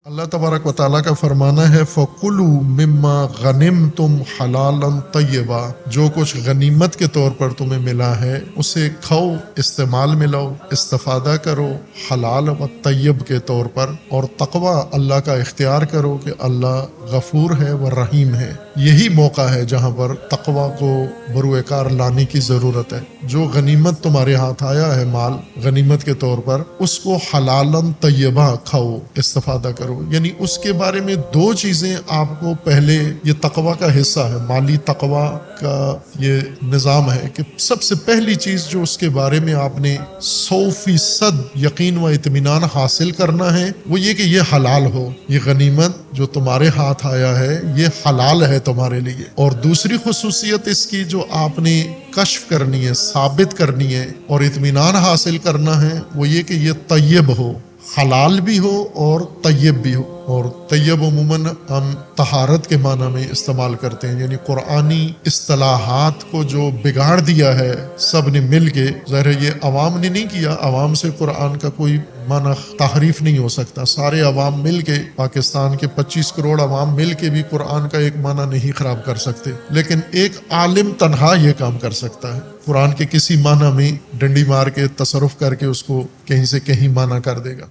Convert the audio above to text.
اللہ تبارک و تعالیٰ کا فرمانا ہے فَكُلُوا مِمَّا غَنِمْتُمْ حَلَالًا طَيِّبًا، جو کچھ غنیمت کے طور پر تمہیں ملا ہے اسے کھاؤ، استعمال میں لاؤ، استفادہ کرو حلال و طیب کے طور پر، اور تقوی اللہ کا اختیار کرو کہ اللہ غفور ہے و رحیم ہے۔ یہی موقع ہے جہاں پر تقوی کو بروئے کار لانے کی ضرورت ہے۔ جو غنیمت تمہارے ہاتھ آیا ہے، مال غنیمت کے طور پر، اس کو حلالً طیبہ کھاؤ، استفادہ کرو۔ یعنی اس کے بارے میں دو چیزیں آپ کو پہلے، یہ تقوی کا حصہ ہے، مالی تقوی کا یہ نظام ہے کہ سب سے پہلی چیز جو اس کے بارے میں آپ نے 100% یقین و اطمینان حاصل کرنا ہے وہ یہ کہ یہ حلال ہو، یہ غنیمت جو تمہارے ہاتھ آیا ہے یہ حلال ہے تمہارے لیے۔ اور دوسری خصوصیت اس کی جو آپ نے کشف کرنی ہے، ثابت کرنی ہے اور اطمینان حاصل کرنا ہے وہ یہ کہ یہ طیب ہو، حلال بھی ہو اور طیب بھی ہو۔ اور طیب عموماً ہم طہارت کے معنی میں استعمال کرتے ہیں، یعنی قرآنی اصطلاحات کو جو بگاڑ دیا ہے سب نے مل کے، ظاہر ہے یہ عوام نے نہیں کیا، عوام سے قرآن کا کوئی معنی تحریف نہیں ہو سکتا، سارے عوام مل کے، پاکستان کے 25 کروڑ عوام مل کے بھی قرآن کا ایک معنی نہیں خراب کر سکتے، لیکن ایک عالم تنہا یہ کام کر سکتا ہے، قرآن کے کسی معنی میں ڈنڈی مار کے تصرف کر کے اس کو کہیں سے کہیں معنی کر دے گا۔